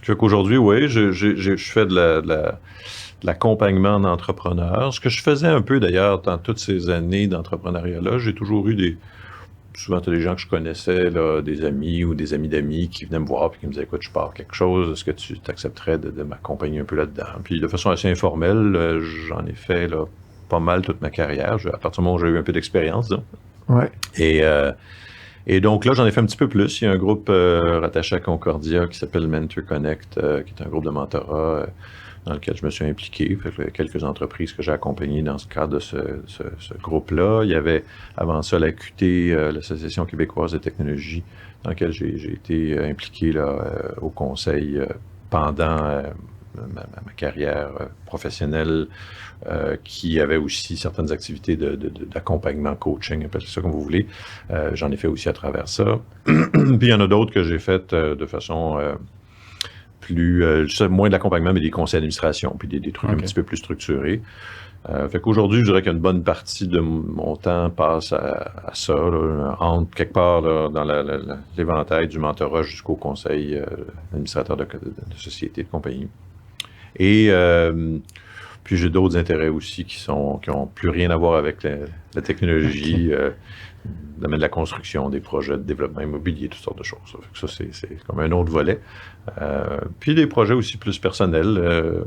Fait qu'aujourd'hui, oui, je fais de l'accompagnement d'entrepreneurs. Ce que je faisais un peu d'ailleurs dans toutes ces années d'entrepreneuriat-là, j'ai toujours eu souvent, tu as des gens que je connaissais, là, des amis ou des amis d'amis qui venaient me voir et qui me disaient, écoute, je pars quelque chose, est-ce que tu t'accepterais de m'accompagner un peu là-dedans? Puis de façon assez informelle, j'en ai fait là, pas mal toute ma carrière, à partir du moment où j'ai eu un peu d'expérience, disons. Ouais. Et donc là, j'en ai fait un petit peu plus. Il y a un groupe rattaché à Concordia qui s'appelle Mentor Connect, qui est un groupe de mentorat dans lequel je me suis impliqué. Fait que, il y a quelques entreprises que j'ai accompagnées dans ce cadre de ce groupe-là. Il y avait avant ça l'AQT, l'Association québécoise de technologie, dans laquelle j'ai été impliqué là, au conseil pendant ma carrière professionnelle, qui avait aussi certaines activités d'accompagnement, coaching, appelez ça comme vous voulez. J'en ai fait aussi à travers ça. Puis il y en a d'autres que j'ai faites de façon moins de l'accompagnement, mais des conseils d'administration, puis des trucs un petit peu plus structurés. Fait qu'aujourd'hui, je dirais qu'une bonne partie de mon temps passe à ça, là, entre quelque part là, dans l'éventail du mentorat jusqu'au conseil d'administrateur de société, de compagnie. Et puis j'ai d'autres intérêts aussi qui ont plus rien à voir avec la technologie, le domaine de la construction, des projets de développement immobilier, toutes sortes de choses. Ça, c'est comme un autre volet. Puis des projets aussi plus personnels.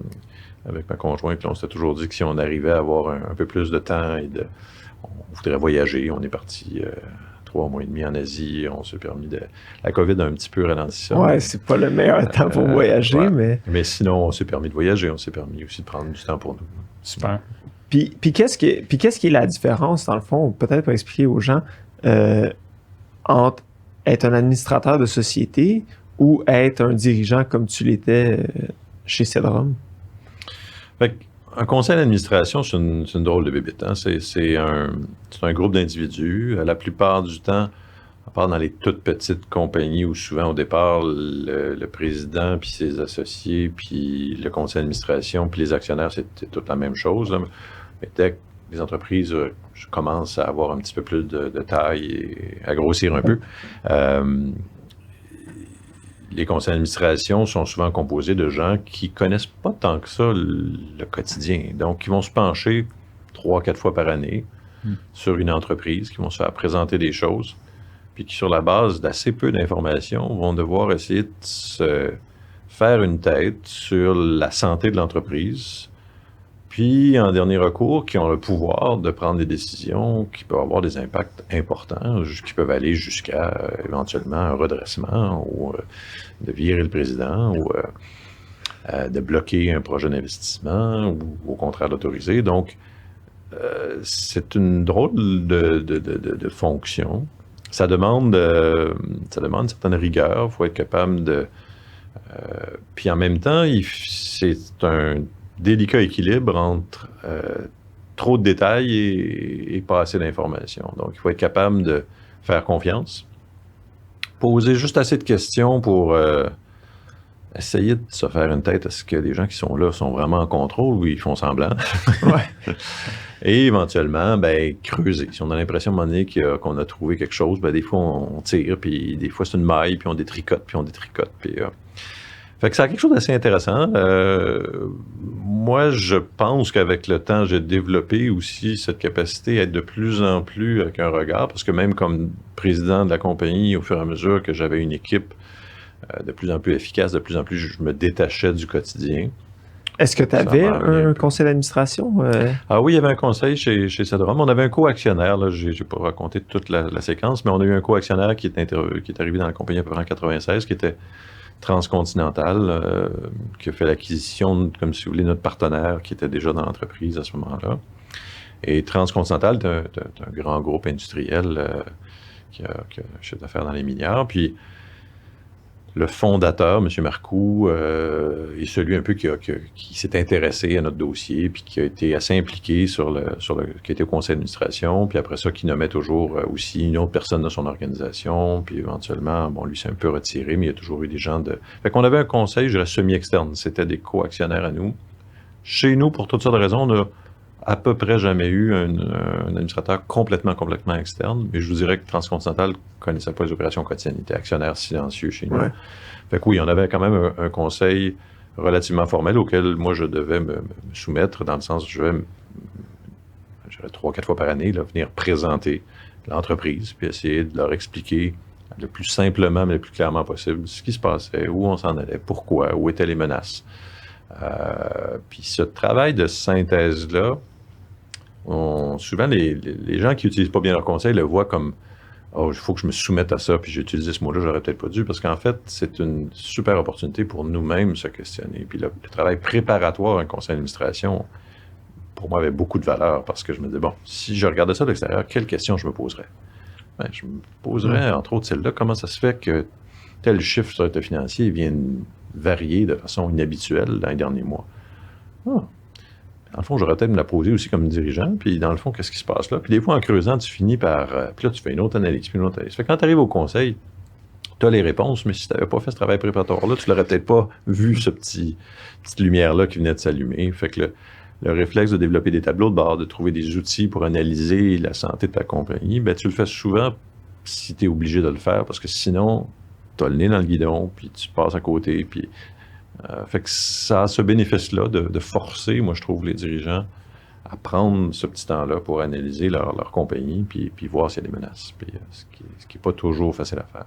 Avec ma conjointe, là, on s'était toujours dit que si on arrivait à avoir un peu plus de temps on voudrait voyager. On est parti 3 mois et demi en Asie. On s'est permis La COVID a un petit peu ralenti ça. Ouais, c'est pas le meilleur temps pour voyager, ouais. mais... Mais sinon, on s'est permis de voyager. On s'est permis aussi de prendre du temps pour nous. Super. Puis qu'est-ce qui est la différence, dans le fond, peut-être pour expliquer aux gens, entre être un administrateur de société ou être un dirigeant comme tu l'étais chez Cedrum? Fait un conseil d'administration, c'est une drôle de bébête. Hein? C'est un groupe d'individus. La plupart du temps, à part dans les toutes petites compagnies où souvent au départ, le président puis ses associés, puis le conseil d'administration, puis les actionnaires, c'est toute la même chose. Là. Mais dès que les entreprises commencent à avoir un petit peu plus de taille et à grossir un peu, les conseils d'administration sont souvent composés de gens qui connaissent pas tant que ça le quotidien. Donc, ils vont se pencher 3-4 fois par année sur une entreprise, qui vont se faire présenter des choses, puis qui, sur la base d'assez peu d'informations, vont devoir essayer de se faire une tête sur la santé de l'entreprise, puis, en dernier recours, qui ont le pouvoir de prendre des décisions qui peuvent avoir des impacts importants, qui peuvent aller jusqu'à éventuellement un redressement ou de virer le président ou de bloquer un projet d'investissement ou au contraire d'autoriser. Donc, c'est une drôle de fonction. Ça demande une certaine rigueur. Il faut être capable de... puis en même temps, c'est un délicat équilibre entre trop de détails et pas assez d'informations. Donc, il faut être capable de faire confiance, poser juste assez de questions pour essayer de se faire une tête à ce que les gens qui sont là sont vraiment en contrôle ou ils font semblant. Ouais. Et éventuellement, creuser. Si on a l'impression à un moment donné qu'on a trouvé quelque chose, des fois on tire, puis des fois c'est une maille, puis on détricote, puis fait que ça a quelque chose d'assez intéressant. Moi, je pense qu'avec le temps, j'ai développé aussi cette capacité à être de plus en plus avec un regard, parce que même comme président de la compagnie, au fur et à mesure que j'avais une équipe de plus en plus efficace, de plus en plus, je me détachais du quotidien. Est-ce que tu avais un conseil d'administration? Ah oui, il y avait un conseil chez Cedrum. On avait un co-actionnaire. Je n'ai pas raconté toute la séquence, mais on a eu un co-actionnaire qui est arrivé dans la compagnie à peu près en 1996, qui était Transcontinental, qui a fait l'acquisition, comme si vous voulez, notre partenaire qui était déjà dans l'entreprise à ce moment-là. Et Transcontinental est un grand groupe industriel qui a un chiffre d'affaires dans les milliards. Puis le fondateur, M. Marcoux, est celui un peu qui s'est intéressé à notre dossier, puis qui a été assez impliqué qui était au conseil d'administration, puis après ça, qui nommait toujours aussi une autre personne de son organisation, puis éventuellement, lui s'est un peu retiré, mais il y a toujours eu des gens Fait qu'on avait un conseil, je dirais, semi-externe. C'était des co-actionnaires à nous. Chez nous, pour toutes sortes de raisons, on a à peu près jamais eu un administrateur complètement externe, mais je vous dirais que Transcontinental ne connaissait pas les opérations quotidiennes. Il était actionnaire silencieux chez nous. Ouais. Fait que oui, on avait quand même un conseil relativement formel auquel moi je devais me soumettre, dans le sens où je vais, je dirais 3-4 fois par année, là, venir présenter l'entreprise, puis essayer de leur expliquer le plus simplement, mais le plus clairement possible, ce qui se passait, où on s'en allait, pourquoi, où étaient les menaces. Puis ce travail de synthèse-là, souvent les gens qui n'utilisent pas bien leur conseil le voient comme oh, il faut que je me soumette à ça, puis j'ai utilisé ce mot-là, j'aurais peut-être pas dû, parce qu'en fait, c'est une super opportunité pour nous-mêmes se questionner. Puis le travail préparatoire à un conseil d'administration, pour moi, avait beaucoup de valeur, parce que je me disais, bon, si je regardais ça de l'extérieur, quelles questions je me poserais? Ben, je me poserais, entre autres, celle-là, comment ça se fait que tel chiffre sur l'état financier vient varier de façon inhabituelle dans les derniers mois? Ah. Dans le fond, j'aurais peut-être me la poser aussi comme dirigeant, puis dans le fond, qu'est-ce qui se passe là? Puis des fois, en creusant, tu finis par... puis là, tu fais une autre analyse, puis une autre analyse. Fait que quand tu arrives au conseil, tu as les réponses, mais si tu n'avais pas fait ce travail préparatoire-là, tu l'aurais peut-être pas vu, petite lumière-là qui venait de s'allumer. Fait que le réflexe de développer des tableaux de bord, de trouver des outils pour analyser la santé de ta compagnie, ben tu le fais souvent si tu es obligé de le faire, parce que sinon, tu as le nez dans le guidon, puis tu passes à côté, puis... fait que ça a ce bénéfice-là de forcer, moi je trouve, les dirigeants à prendre ce petit temps-là pour analyser leur compagnie puis voir s'il y a des menaces. Puis, ce qui est pas toujours facile à faire.